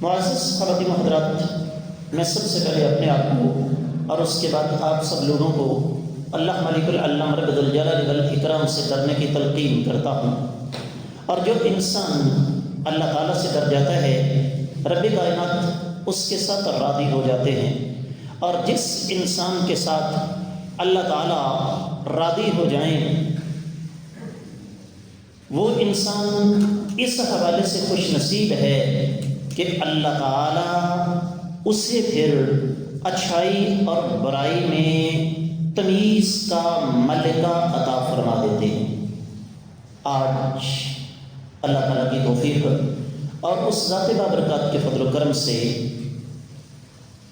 معزز خواتین و حضرات، میں سب سے پہلے اپنے آپ کو اور اس کے بعد آپ سب لوگوں کو اللہ ملک العلم رب ذوالجلال والاکرام سے ڈرنے کی تلقین کرتا ہوں۔ اور جو انسان اللہ تعالیٰ سے ڈر جاتا ہے، رب کائنات اس کے ساتھ راضی ہو جاتے ہیں، اور جس انسان کے ساتھ اللہ تعالیٰ راضی ہو جائیں وہ انسان اس حوالے سے خوش نصیب ہے کہ اللہ تعالیٰ اسے پھر اچھائی اور برائی میں تمیز کا ملکہ عطا فرما دیتے ہیں۔ آج اللہ تعالیٰ کی توفیق اور اس ذات بابرکات کے فضل و کرم سے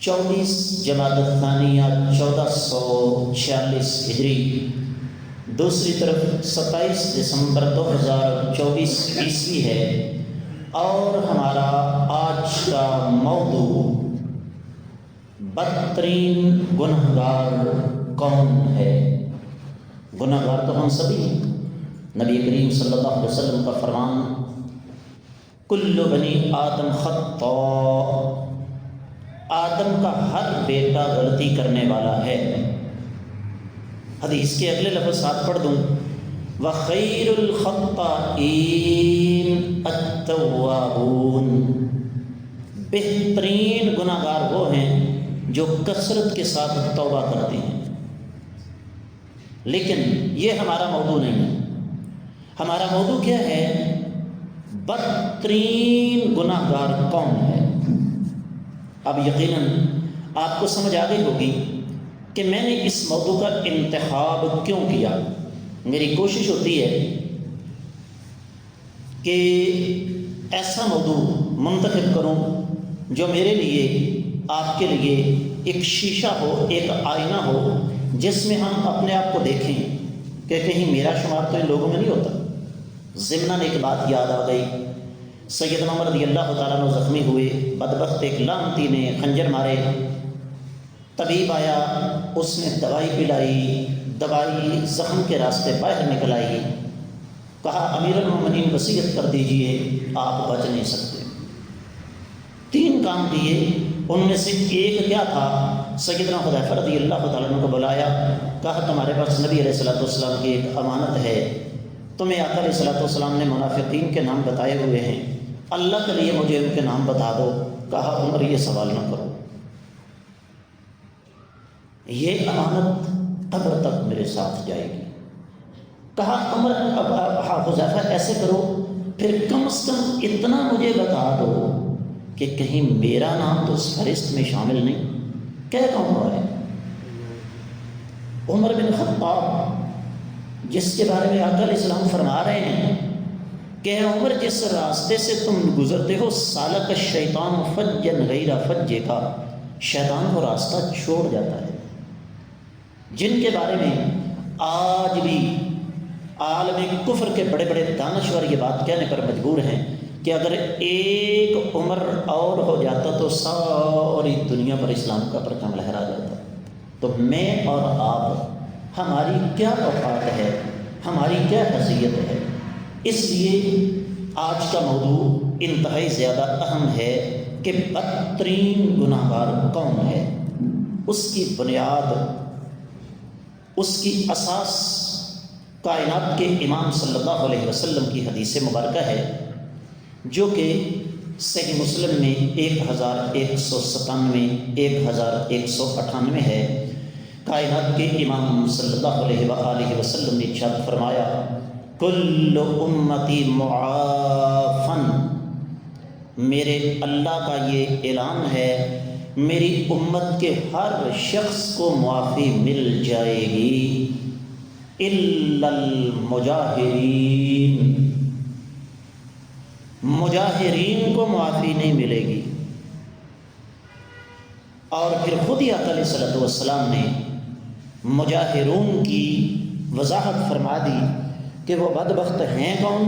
24 جمادی الثانیہ 1446 ہجری، دوسری طرف 27 دسمبر 2024 عیسوی ہے، اور ہمارا آج کا موضوع بدترین گنہگار کون ہے۔ گنہگار تو ہم سبھی ہیں۔ نبی کریم صلی اللہ علیہ وسلم کا فرمان، کل بنی آدم خطاء، آدم کا ہر بیٹا غلطی کرنے والا ہے۔ حدیث کے اگلے لفظ ساتھ پڑھ دوں، وَخَيْرُ الْخَطَّائِينَ التَّوَّابُونَ، بہترین گناہگار وہ ہیں جو کثرت کے ساتھ توبہ کرتے ہیں۔ لیکن یہ ہمارا موضوع نہیں ہے۔ ہمارا موضوع کیا ہے؟ بدترین گناہگار کون ہے؟ اب یقیناً آپ کو سمجھ آ گئی ہوگی کہ میں نے اس موضوع کا انتخاب کیوں کیا۔ میری کوشش ہوتی ہے کہ ایسا موضوع منتخب کروں جو میرے لیے، آپ کے لیے ایک شیشہ ہو، ایک آئینہ ہو، جس میں ہم اپنے آپ کو دیکھیں کہ کہیں میرا شمار تو ان لوگوں میں نہیں ہوتا۔ ضمناً ایک بات یاد آ گئی، سیدنا عمر رضی اللہ تعالیٰ عنہ زخمی ہوئے، بدبخت ایک لعنتی نے خنجر مارے، طبیب آیا، اس نے دوائی پلائی، دوائی زخم کے راستے باہر نکل آئی، کہا امیر المومنین وصیت کر دیجئے، آپ بچ نہیں سکتے۔ 3 کام دیے، ان میں سے ایک کیا تھا؟ سیدنا حذیفہ رضی اللہ تعالیٰ عنہ کو بلایا، کہا تمہارے پاس نبی علیہ السلام کی ایک امانت ہے، تمہیں آقا علیہ السلام نے منافقین کے نام بتائے ہوئے ہیں، اللہ کے لیے مجھے ان کے نام بتا دو۔ کہا عمر یہ سوال نہ کرو، یہ امانت قبر تک میرے ساتھ جائے گی۔ کہا عمر حذیفہ ایسے کرو، پھر کم از کم اتنا مجھے بتا دو کہ کہیں میرا نام تو اس فہرست میں شامل نہیں۔ کیا کہوں ہے؟ عمر بن خطاب، جس کے بارے میں آقا علیہ السلام فرما رہے ہیں کہ عمر جس راستے سے تم گزرتے ہو، سالک الشیطان فجا غیر فج کا، شیطان کو راستہ چھوڑ جاتا ہے، جن کے بارے میں آج بھی عالم کفر کے بڑے بڑے دانشور یہ بات کہنے پر مجبور ہیں کہ اگر ایک عمر اور ہو جاتا تو ساری دنیا پر اسلام کا پرچم لہرا جاتا۔ تو میں اور آپ، ہماری کیا اوقات ہے، ہماری کیا حیثیت ہے؟ اس لیے آج کا موضوع انتہائی زیادہ اہم ہے کہ بدترین گناہگار کون ہے۔ اس کی بنیاد، اس کی اساس کائنات کے امام صلی اللہ علیہ وسلم کی حدیث مبارکہ ہے، جو کہ صحیح مسلم میں 1197 1198 ہے۔ کائنات کے امام صلی اللہ علیہ وآلہ وسلم نے ارشاد فرمایا، کل امتی معافن، میرے اللہ کا یہ اعلان ہے میری امت کے ہر شخص کو معافی مل جائے گی، الا المجاہرین، مجاہرین کو معافی نہیں ملے گی۔ اور پھر خود ہی آقا علیہ السلام نے مجاہرون کی وضاحت فرما دی کہ وہ بدبخت ہیں کون؟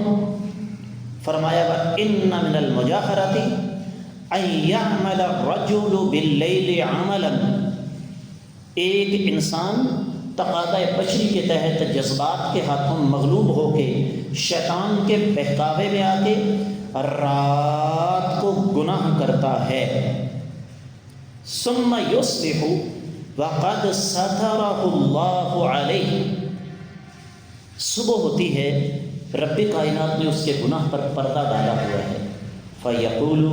فرمایا وَإِنَّ مِنَ الْمُجَاهَرَةِ أَن يَعْمَلَ الرَّجُلُ بِاللَّيْلِ عَمَلًا، ایک انسان تقاضۂ بشری کے تحت جذبات کے ہاتھوں مغلوب ہو کے، شیطان کے بہکاوے میں آ کے رات کو گناہ کرتا ہے، ثم یصبح وقد سترہ اللہ علیہ، صبح ہوتی ہے رب کائنات نے اس کے گناہ پر پردہ ڈالا ہوا ہے، فیقول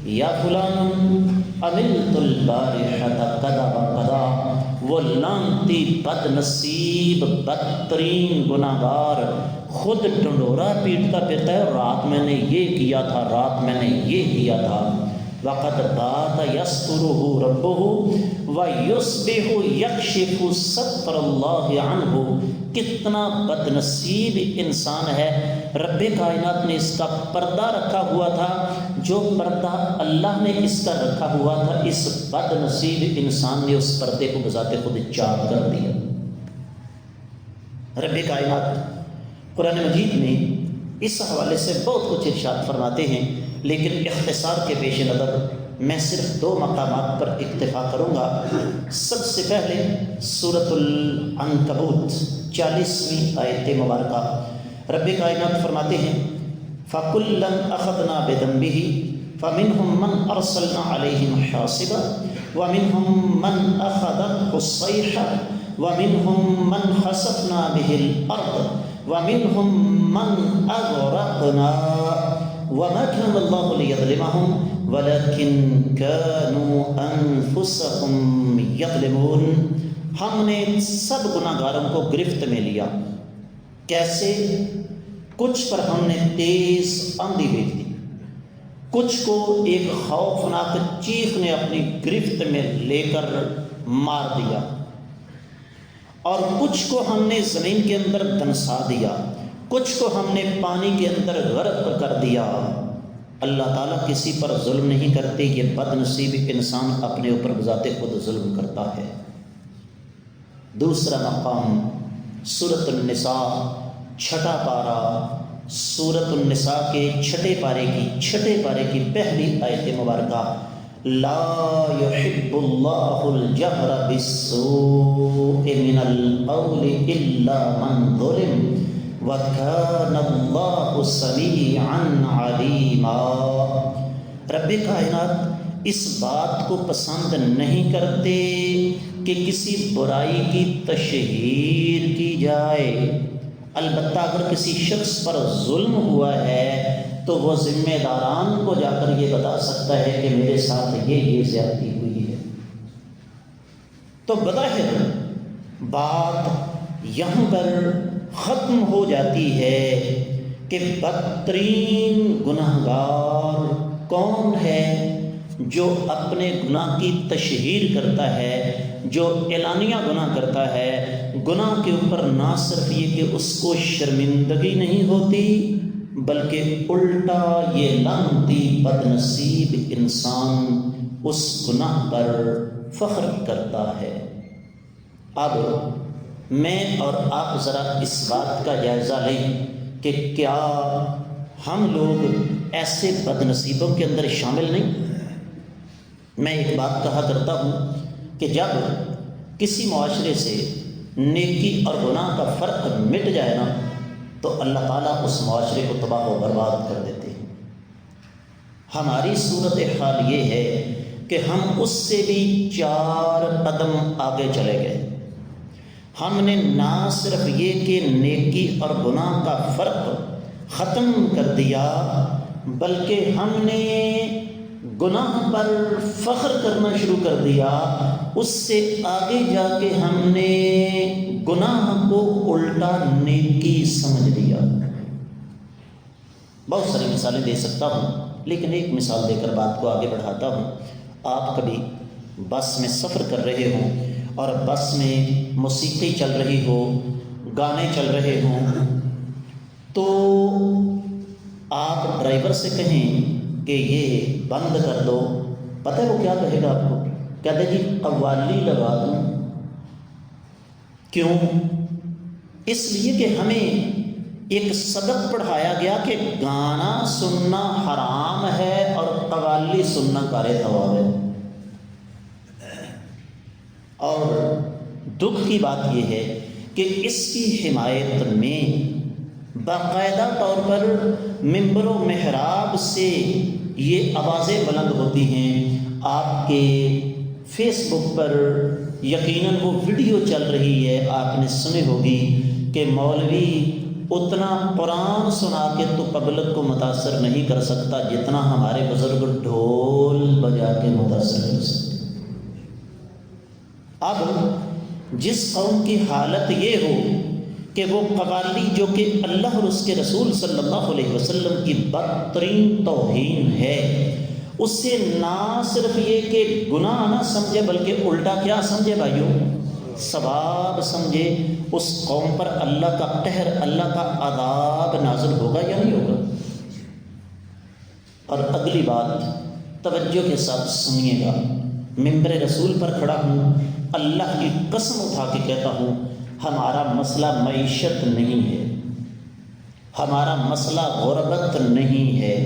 یا فلان عملت البارحة کذا و کذا، وہ لعنتی بد نصیب بدترین گناہگار خود ڈنڈورا پیٹتا پھرتا ہے، رات میں نے یہ کیا تھا، رات میں نے یہ کیا تھا، وقد بات یسترہ ربہ ویصبح یکشف ستر اللہ عنہ، کتنا بد نصیب انسان ہے، رب کائنات نے اس کا پردہ رکھا ہوا تھا، جو پردہ اللہ نے اس کا رکھا ہوا تھا اس بد نصیب انسان نے اس پردے کو بذات خود چاک کر دیا۔ رب کائنات قرآن مجید میں اس حوالے سے بہت کچھ ارشاد فرماتے ہیں، لیکن اختصار کے پیش نظر میں صرف 2 مقامات پر اکتفا کروں گا۔ سب سے پہلے سورۃ العنکبوت 40ویں آیت مبارکہ، رب کائنات فرماتے ہیں فَكُلًّا أَخَذْنَا بِذَنبِهِ فَمِنْهُمْ مَنْ أَرْسَلْنَا عَلَيْهِمْ حَاصِبًا وَمِنْهُمْ مَنْ أَخَذَتْهُ الصَّيْحَةُ وَمِنْهُمْ مَنْ خَسَفْنَا بِهِ الْأَرْضَ وَمِنْهُمْ مَنْ أَغْرَقْنَا وَمَا كَانَ اللَّهُ لِيَظْلِمَهُمْ وَلَكِنْ كَانُوا أَنفُسَهُمْ يَظْلِمُونَ، ہم نے سب گناہگاروں کو گرفت میں لیا۔ کیسے؟ کچھ پر ہم نے تیز آندھی بھیج دی، کچھ کو ایک خوفناک چیخ نے اپنی گرفت میں لے کر مار دیا، اور کچھ کو ہم نے زمین کے اندر دنسا دیا، کچھ کو ہم نے پانی کے اندر غرق کر دیا۔ اللہ تعالیٰ کسی پر ظلم نہیں کرتے، یہ بد نصیب انسان اپنے اوپر بذات خود ظلم کرتا ہے۔ دوسرا مقام سورۃ النساء 6واں پارہ، سورۃ النساء کے 6 پارے کی پہلی آیت مبارکہ، لا يحب اللہ الجہر بالسوء من القول الا من ظلم وَكَانَ اللَّهُ سَمِيعًا عَلِيمًا۔ رب کائنات اس بات کو پسند نہیں کرتے کہ کسی برائی کی تشہیر کی جائے، البتہ اگر کسی شخص پر ظلم ہوا ہے تو وہ ذمہ داران کو جا کر یہ بتا سکتا ہے کہ میرے ساتھ یہ زیادتی ہوئی ہے۔ تو بظاہر بات یہاں پر ختم ہو جاتی ہے کہ بدترین گناہگار کون ہے؟ جو اپنے گناہ کی تشہیر کرتا ہے، جو اعلانیہ گناہ کرتا ہے۔ گناہ کے اوپر نہ صرف یہ کہ اس کو شرمندگی نہیں ہوتی، بلکہ الٹا یہ لعنتی بد نصیب انسان اس گناہ پر فخر کرتا ہے۔ اب میں اور آپ ذرا اس بات کا جائزہ لیں کہ کیا ہم لوگ ایسے بد نصیبوں کے اندر شامل نہیں؟ میں ایک بات کہا کرتا ہوں کہ جب کسی معاشرے سے نیکی اور گناہ کا فرق مٹ جائے نا تو اللہ تعالیٰ اس معاشرے کو تباہ و برباد کر دیتے ہیں۔ ہماری صورتحال یہ ہے کہ ہم اس سے بھی 4 قدم آگے چلے گئے۔ ہم نے نہ صرف یہ کہ نیکی اور گناہ کا فرق ختم کر دیا، بلکہ ہم نے گناہ پر فخر کرنا شروع کر دیا۔ اس سے آگے جا کے ہم نے گناہ کو الٹا نیکی سمجھ لیا۔ بہت ساری مثالیں دے سکتا ہوں، لیکن ایک مثال دے کر بات کو آگے بڑھاتا ہوں۔ آپ کبھی بس میں سفر کر رہے ہوں اور بس میں موسیقی چل رہی ہو، گانے چل رہے ہوں، تو آپ ڈرائیور سے کہیں کہ یہ بند کر دو، پتہ ہے وہ کیا کہے گا آپ کو؟ کہتے جی قوالی لگا دوں۔ کیوں؟ اس لیے کہ ہمیں ایک سبق پڑھایا گیا کہ گانا سننا حرام ہے اور قوالی سننا کار ثواب ہے۔ اور دکھ کی بات یہ ہے کہ اس کی حمایت میں باقاعدہ طور پر ممبر و محراب سے یہ آوازیں بلند ہوتی ہیں. آپ کے فیس بک پر یقیناً وہ ویڈیو چل رہی ہے، آپ نے سنی ہوگی کہ مولوی اتنا قرآن سنا کے تو پبلک کو متاثر نہیں کر سکتا جتنا ہمارے بزرگ ڈھول بجا کے متاثر کر سکتے. اب جس قوم کی حالت یہ ہو کہ وہ قوالی جو کہ اللہ اور اس کے رسول صلی اللہ علیہ وسلم کی بدترین توہین ہے، اس سے نہ صرف یہ کہ گناہ نہ سمجھے بلکہ الٹا کیا سمجھے بھائیو، ثواب سمجھے، اس قوم پر اللہ کا قہر، اللہ کا عذاب نازل ہوگا یا نہیں ہوگا؟ اور اگلی بات توجہ کے ساتھ سنیے گا، ممبر رسول پر کھڑا ہوں، اللہ کی قسم اٹھا کے کہتا ہوں، ہمارا مسئلہ معیشت نہیں ہے، ہمارا مسئلہ غربت نہیں ہے،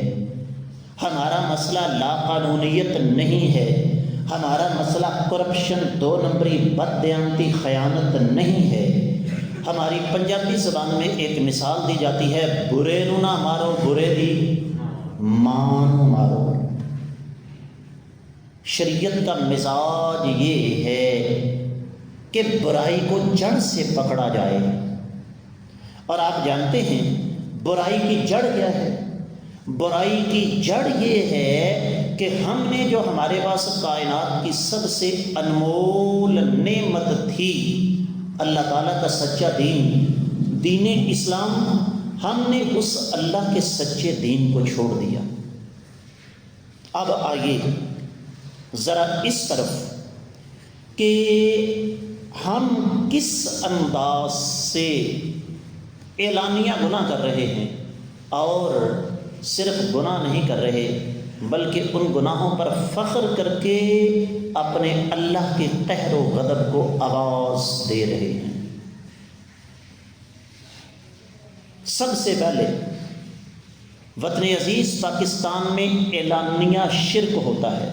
ہمارا مسئلہ لاقانونیت نہیں ہے، ہمارا مسئلہ کرپشن، 2 نمبری، بددیانتی، خیانت نہیں ہے. ہماری پنجابی زبان میں ایک مثال دی جاتی ہے، برے نو نہ مارو، برے دی مانو مارو. شریعت کا مزاج یہ ہے کہ برائی کو جڑ سے پکڑا جائے. اور آپ جانتے ہیں برائی کی جڑ کیا ہے؟ برائی کی جڑ یہ ہے کہ ہم نے جو ہمارے پاس کائنات کی سب سے انمول نعمت تھی، اللہ تعالیٰ کا سچا دین، دین اسلام، ہم نے اس اللہ کے سچے دین کو چھوڑ دیا. اب آئیے ذرا اس طرف کہ ہم کس انداز سے اعلانیہ گناہ کر رہے ہیں، اور صرف گناہ نہیں کر رہے بلکہ ان گناہوں پر فخر کر کے اپنے اللہ کے قہر و غضب کو آواز دے رہے ہیں. سب سے پہلے وطن عزیز پاکستان میں اعلانیہ شرک ہوتا ہے،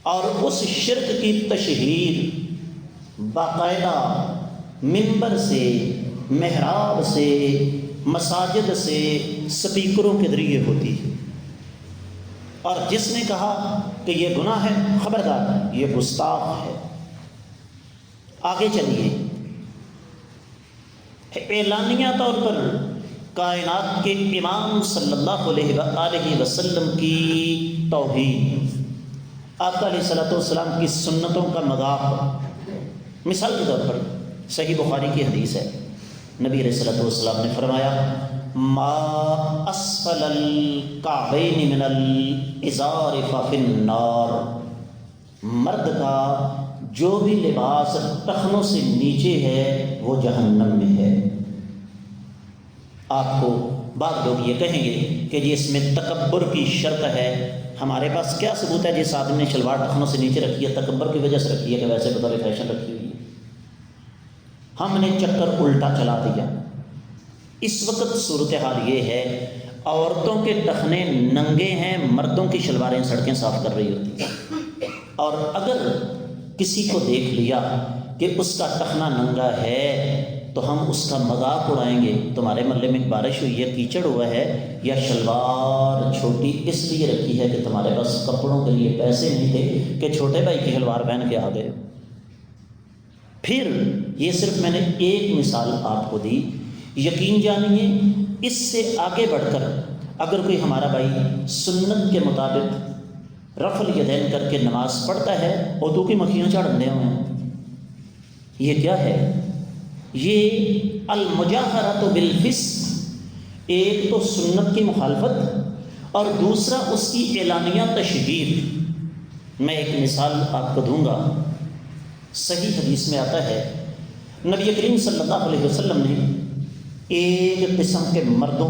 اور اس شرک کی تشہیر باقاعدہ منبر سے، محراب سے، مساجد سے، سپیکروں کے ذریعے ہوتی ہے. اور جس نے کہا کہ یہ گناہ ہے، خبردار، یہ گستاخ ہے. آگے چلیے، اعلانیہ طور پر کائنات کے امام صلی اللہ علیہ وآلہ وسلم کی توہین، آپ علیہ الصلوۃ والسلام کی سنتوں کا مذاق. مثال کے طور پر صحیح بخاری کی حدیث ہے، نبی علیہ الصلوۃ والسلام نے فرمایا، ما اسفل الکعبین من الازار ففی النار، مرد کا جو بھی لباس ٹخنوں سے نیچے ہے وہ جہنم میں ہے. آپ کو بعض لوگ یہ کہیں گے کہ جی اس میں تکبر کی شرط ہے. ہمارے پاس کیا ثبوت ہے جس آدمی نے شلوار ٹخنوں سے نیچے رکھی ہے؟ تکبر کی وجہ سے رکھی ہے کہ ویسے بطور فیشن رکھی ہوئی ہے. ہم نے چکر الٹا چلا دیا. اس وقت صورتحال یہ ہے، عورتوں کے ٹخنے ننگے ہیں، مردوں کی شلواریں سڑکیں صاف کر رہی ہوتی ہیں. اور اگر کسی کو دیکھ لیا کہ اس کا ٹخنا ننگا ہے تو ہم اس کا مذاق اڑائیں گے، تمہارے محلے میں بارش ہوئی ہے، کیچڑ ہوا ہے، یا شلوار چھوٹی اس لیے رکھی ہے کہ تمہارے پاس کپڑوں کے لیے پیسے نہیں تھے کہ چھوٹے بھائی کی شلوار پہن کے آ گئے. پھر یہ صرف میں نے ایک مثال آپ کو دی. یقین جانیے اس سے آگے بڑھ کر اگر کوئی ہمارا بھائی سنت کے مطابق رفع الیدین کر کے نماز پڑھتا ہے، اردو کی مکھیاں چڑھ اندھے ہوئے ہیں، یہ کیا ہے؟ یہ المجاہرۃ بالفسق، ایک تو سنت کی مخالفت اور دوسرا اس کی اعلانیہ تشہیر. میں ایک مثال آپ کو دوں گا. صحیح حدیث میں آتا ہے نبی کریم صلی اللہ علیہ وسلم نے ایک قسم کے مردوں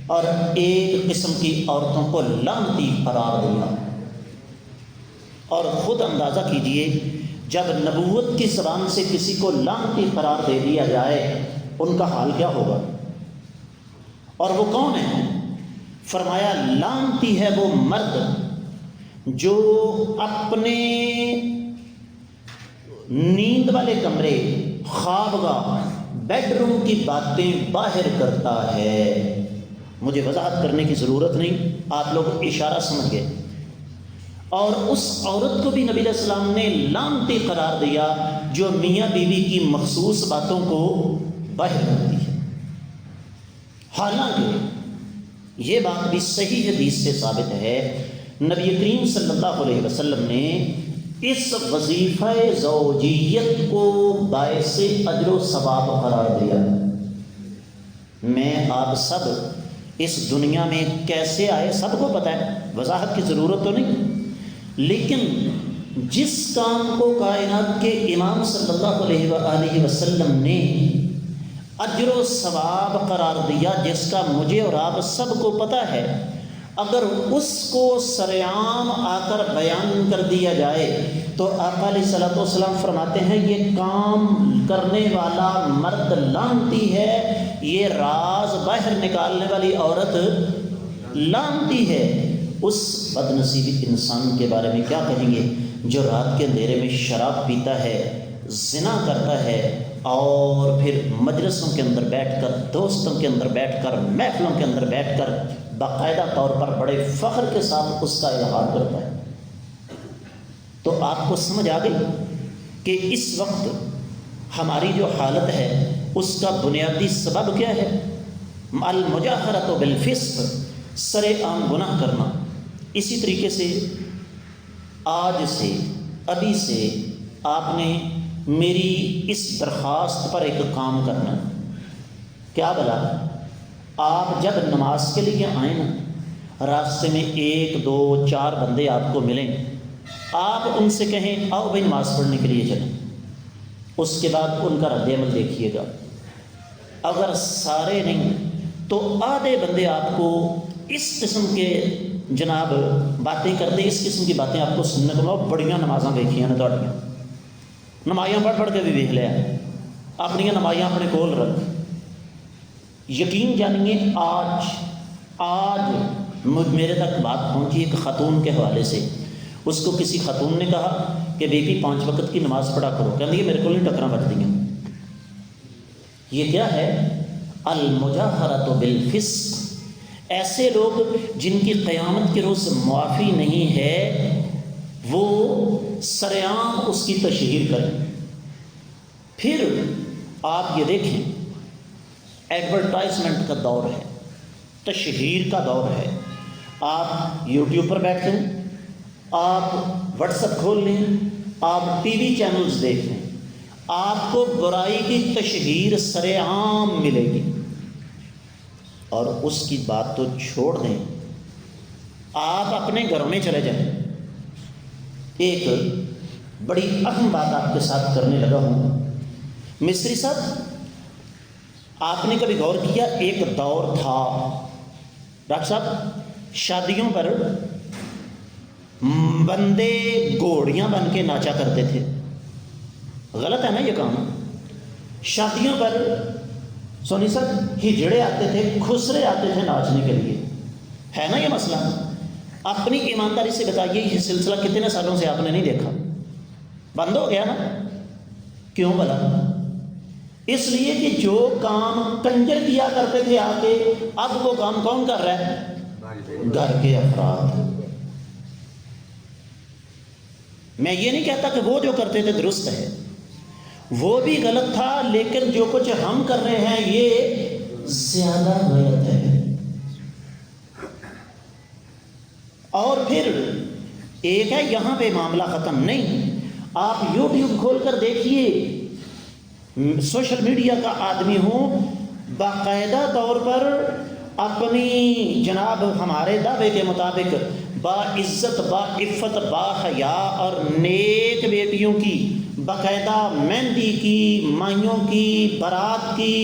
اور ایک قسم کی عورتوں کو لعنتی قرار دیا. اور خود اندازہ کیجئے جب نبوت کی زبان سے کسی کو لعنتی قرار دے دیا جائے ان کا حال کیا ہوگا. اور وہ کون ہے؟ فرمایا لعنتی ہے وہ مرد جو اپنے نیند والے کمرے، خوابگاہ، بیڈ روم کی باتیں باہر کرتا ہے. مجھے وضاحت کرنے کی ضرورت نہیں، آپ لوگ اشارہ سمجھ گئے. اور اس عورت کو بھی نبی علیہ السلام نے لعنتی قرار دیا جو میاں بیوی کی مخصوص باتوں کو باہر کرتی ہے. حالانکہ یہ بات بھی صحیح حدیث سے ثابت ہے، نبی کریم صلی اللہ علیہ وسلم نے اس وظیفہ زوجیت کو باعث اجر و ثواب قرار دیا. میں آپ سب اس دنیا میں کیسے آئے سب کو پتہ ہے، وضاحت کی ضرورت تو نہیں، لیکن جس کام کو کائنات کے امام صلی اللہ علیہ وآلہ وسلم نے اجر و ثواب قرار دیا، جس کا مجھے اور آپ سب کو پتہ ہے، اگر اس کو سرعام آ کر بیان کر دیا جائے تو آقا علیہ الصلوۃ والسلام فرماتے ہیں یہ کام کرنے والا مرد لعنتی ہے، یہ راز باہر نکالنے والی عورت لعنتی ہے. اس بد نصیب انسان کے بارے میں کیا کہیں گے جو رات کے اندھیرے میں شراب پیتا ہے، زنا کرتا ہے، اور پھر مجلسوں کے اندر بیٹھ کر، دوستوں کے اندر بیٹھ کر، محفلوں کے اندر بیٹھ کر باقاعدہ طور پر بڑے فخر کے ساتھ اس کا اظہار کرتا ہے. تو آپ کو سمجھ آ گئی کہ اس وقت ہماری جو حالت ہے اس کا بنیادی سبب کیا ہے؟ المجاہرۃ بالفسق، سر عام گناہ کرنا. اسی طریقے سے آج سے، ابھی سے آپ نے میری اس درخواست پر ایک کام کرنا. کیا بلا؟ آپ جب نماز کے لیے آئیں نا، راستے میں 1 2 4 بندے آپ کو ملیں، آپ ان سے کہیں آؤ بھائی نماز پڑھنے کے لیے چلیں. اس کے بعد ان کا رد عمل دیکھیے گا. اگر سارے نہیں تو آدھے بندے آپ کو اس قسم کے جناب باتیں کرتے، اس قسم کی باتیں آپ کو سننے کو ملو. بڑیاں نمازاں دیکھیاں نے تھوڑیاں، نمازیاں پڑھ کے بھی دیکھ لیا، اپنی نمازیاں اپنے کول رکھ. یقین جانیے آج میرے تک بات پہنچی ایک خاتون کے حوالے سے. اس کو کسی خاتون نے کہا کہ بیٹی 5 وقت کی نماز پڑھا کرو، کہتی ہے میرے کو نہیں ٹکراں بج دیں. یہ کیا ہے؟ المجاہرۃ بالفسق. ایسے لوگ جن کی قیامت کے روز معافی نہیں ہے، وہ سرعام اس کی تشہیر کریں. پھر آپ یہ دیکھیں، ایڈورٹائزمنٹ کا دور ہے، تشہیر کا دور ہے. آپ یوٹیوب پر بیٹھ جائیں، آپ واٹس ایپ کھول لیں، آپ ٹی وی چینلز دیکھ لیں، آپ کو برائی کی تشہیر سرعام ملے گی. اور اس کی بات تو چھوڑ دیں، آپ اپنے گھروں میں چلے جائیں. ایک بڑی اہم بات آپ کے ساتھ کرنے لگا ہوں. مستری صاحب، آپ نے کبھی غور کیا، ایک دور تھا ڈاکٹر صاحب، شادیوں پر بندے گھوڑیاں بن کے ناچا کرتے تھے. غلط ہے نا یہ کام؟ شادیوں پر سونی صاحب ہجڑے آتے تھے، خسرے آتے تھے ناچنے کے لیے. ہے نا یہ مسئلہ؟ اپنی ایمانداری سے بتائیے یہ سلسلہ کتنے سالوں سے آپ نے نہیں دیکھا؟ بند ہو گیا نا؟ کیوں بلا؟ اس لیے کہ جو کام کنجر کیا کرتے تھے آ کے، اب وہ کام کون کر رہا ہے؟ گھر کے افراد. میں یہ نہیں کہتا کہ وہ جو کرتے تھے درست ہے، وہ بھی غلط تھا، لیکن جو کچھ ہم کر رہے ہیں یہ زیادہ غلط ہے. اور پھر ایک ہے یہاں پہ معاملہ ختم نہیں. آپ یوٹیوب کھول کر دیکھیے، سوشل میڈیا کا آدمی ہوں، باقاعدہ طور پر اپنی جناب ہمارے دعوے کے مطابق با عزت، با عفت، با حیا اور نیک بیٹیوں کی باقاعدہ مہندی کی، مائیوں کی، بارات کی،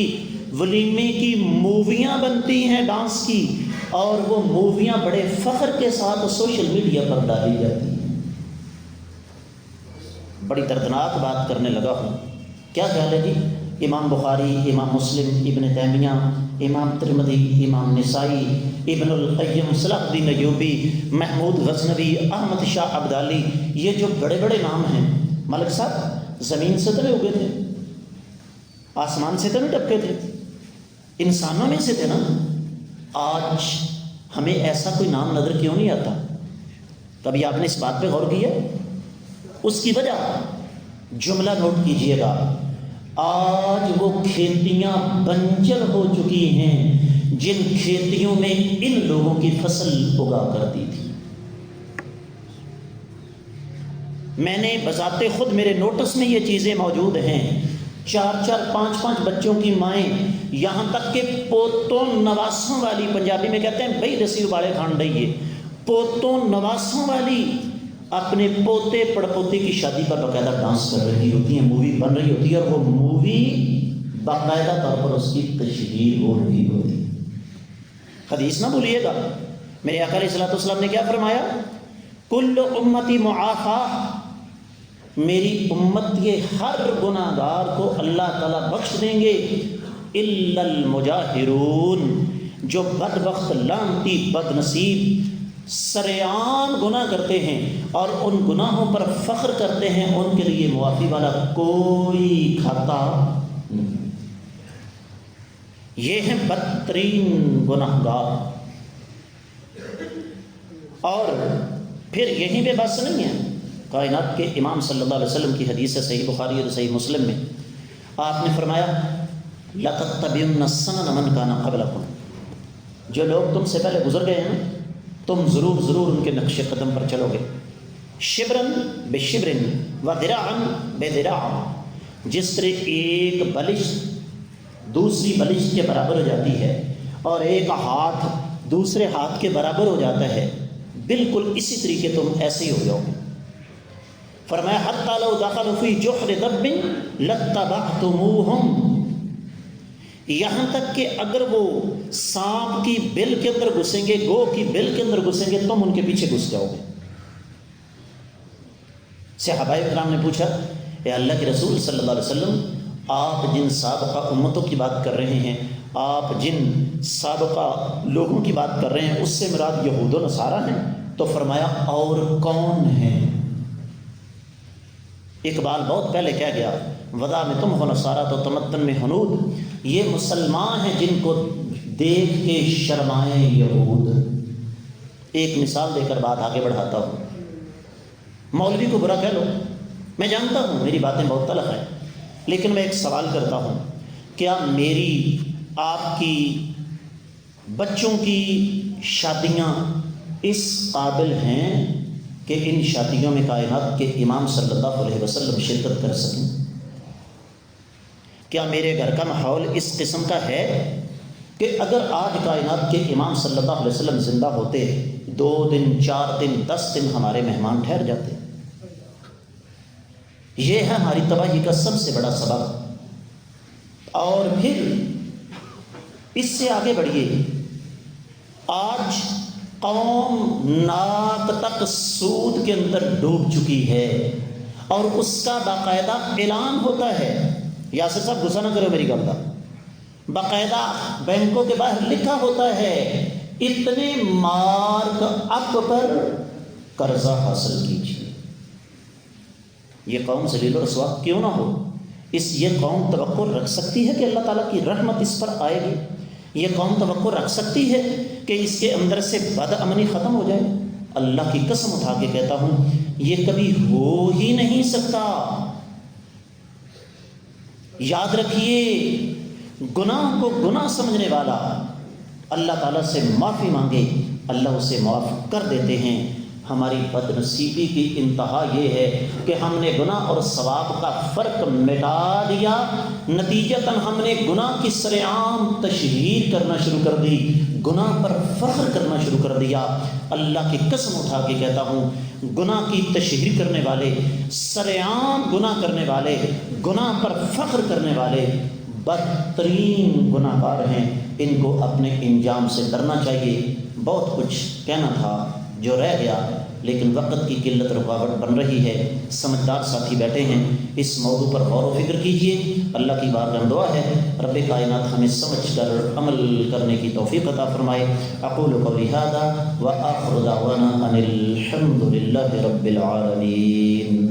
ولیمے کی موویاں بنتی ہیں ڈانس کی، اور وہ موویاں بڑے فخر کے ساتھ سوشل میڈیا پر ڈالی جاتی ہیں. بڑی دردناک بات کرنے لگا ہوں. کیا خیال ہے جی؟ امام بخاری، امام مسلم، ابن تیمیہ، امام ترمذی، امام نسائی، ابن القیم، صلاح الدین ایوبی، محمود غزنوی، احمد شاہ ابدالی، یہ جو بڑے بڑے نام ہیں، ملک صاحب زمین سے تلے ہوئے تھے. آسمان سے تو نہیں ٹپکے تھے، انسانوں میں سے تھے نا۔ آج ہمیں ایسا کوئی نام نظر کیوں نہیں آتا؟ کبھی آپ نے اس بات پہ غور کیا؟ اس کی وجہ جملہ نوٹ کیجئے گا، آج وہ کھیتیاں بنجر ہو چکی ہیں جن کھیتیوں میں ان لوگوں کی فصل اگا کرتی تھی۔ میں نے بذات خود میرے نوٹس میں یہ چیزیں موجود ہیں، 4 5 بچوں کی مائیں، یہاں تک کہ پوتوں نواسوں والی، پنجابی میں کہتے ہیں بھائی رسی والے کھان رہی ہے، پوتوں نواسوں والی اپنے پوتے پڑپوتی کی شادی پر باقاعدہ ڈانس کر رہی ہوتی ہیں، مووی بن رہی ہوتی ہے، اور وہ مووی باقاعدہ طور پر اس کی تشہیر ہو رہی ہوتی ہے۔ حدیث نہ بھولیے گا، میرے آقا علیہ الصلوۃ والسلام نے کیا فرمایا؟ کل امتی معافی، میری امت کے ہر گناہ گار کو اللہ تعالیٰ بخش دیں گے، الا المجاہرون، جو بدبخت لعنتی بد نصیب سریعان گناہ کرتے ہیں اور ان گناہوں پر فخر کرتے ہیں، ان کے لیے معافی والا کوئی کھاتا نہیں۔ یہ ہیں بدترین گناہ گار۔ اور پھر یہیں پہ بس نہیں ہے، کائنات کے امام صلی اللہ علیہ وسلم کی حدیث ہے صحیح بخاری اور صحیح مسلم میں، آپ نے فرمایا لَتَتَّبِعُنَّ سَنَنَ مَنْ كَانَ قَبْلَكُمْ، جو لوگ تم سے پہلے گزر گئے ہیں تم ضرور ان کے نقش قدم پر چلو گے، شبرن بشبرن وذراعن بذراع، جس طرح ایک بلش دوسری بلش کے برابر ہو جاتی ہے اور ایک ہاتھ دوسرے ہاتھ کے برابر ہو جاتا ہے، بالکل اسی طریقے تم ایسے ہی ہو جاؤ گے۔ فرمایا حتی لو دخلوا فی جحر دب لاتبعتموہم، یہاں تک کہ اگر وہ سانپ کی بل کے اندر گھسیں گے، گو کی بل کے اندر گھسیں گے، تم ان کے پیچھے گھس جاؤ گے۔ صحابہ کرام نے پوچھا اے اللہ کے رسول صلی اللہ علیہ وسلم، آپ جن سابقہ امتوں کی بات کر رہے ہیں، آپ جن سابقہ لوگوں کی بات کر رہے ہیں، اس سے مراد یہود و نصارہ ہیں؟ تو فرمایا اور کون ہیں؟ اقبال بہت پہلے کہہ گیا، ودا میں تم ہو نصارہ تو تمدن میں ہنود، یہ مسلمان ہیں جن کو دیکھ کے شرمائیں یہود۔ ایک مثال دے کر بات آگے بڑھاتا ہوں، مولوی کو برا کہہ لو، میں جانتا ہوں میری باتیں بہت تلخ ہیں، لیکن میں ایک سوال کرتا ہوں، کیا میری آپ کی بچوں کی شادیاں اس قابل ہیں کہ ان شادیوں میں کائنات کے امام صلی اللہ علیہ وسلم شرکت کر سکیں؟ کیا میرے گھر کا ماحول اس قسم کا ہے کہ اگر آج کائنات کے امام صلی اللہ علیہ وسلم زندہ ہوتے، 2 دن 4 دن 10 دن ہمارے مہمان ٹھہر جاتے؟ یہ ہے ہماری تباہی کا سب سے بڑا سبب۔ اور پھر اس سے آگے بڑھیے، آج قوم ناک تک سود کے اندر ڈوب چکی ہے اور اس کا باقاعدہ اعلان ہوتا ہے، یاسر صاحب غصہ نہ کرو میری گل کا، باقاعدہ بینکوں کے باہر لکھا ہوتا ہے اتنے مارک اپ پر قرضہ حاصل کیجیے۔ یہ قوم ذلیل و رسوا کیوں نہ ہو، یہ قوم توقع رکھ سکتی ہے کہ اللہ تعالیٰ کی رحمت اس پر آئے گی؟ یہ قوم توقع رکھ سکتی ہے کہ اس کے اندر سے بد امنی ختم ہو جائے؟ اللہ کی قسم اٹھا کے کہتا ہوں یہ کبھی ہو ہی نہیں سکتا۔ یاد رکھیے، گناہ کو گناہ سمجھنے والا اللہ تعالیٰ سے معافی مانگے، اللہ اسے معاف کر دیتے ہیں۔ ہماری بد نصیبی کی انتہا یہ ہے کہ ہم نے گناہ اور ثواب کا فرق مٹا دیا، نتیجتاً ہم نے گناہ کی سرعام تشہیر کرنا شروع کر دی، گناہ پر فخر کرنا شروع کر دیا۔ اللہ کی قسم اٹھا کے کہتا ہوں گناہ کی تشہیر کرنے والے، سرعام گناہ کرنے والے، گناہ پر فخر کرنے والے بدترین گناہ گار ہیں۔ ان کو اپنے انجام سے ڈرنا چاہیے۔ بہت کچھ کہنا تھا جو رہ گیا، لیکن وقت کی قلت رکاوٹ بن رہی ہے۔ سمجھدار ساتھی بیٹھے ہیں، اس موضوع پر غور و فکر کیجئے۔ اللہ کی بارگاہ میں دعا ہے رب کائنات ہمیں سمجھ کر عمل کرنے کی توفیق عطا فرمائے۔ اقول قولی ھذا وآخر دعوانا ان الحمد للہ رب العالمین۔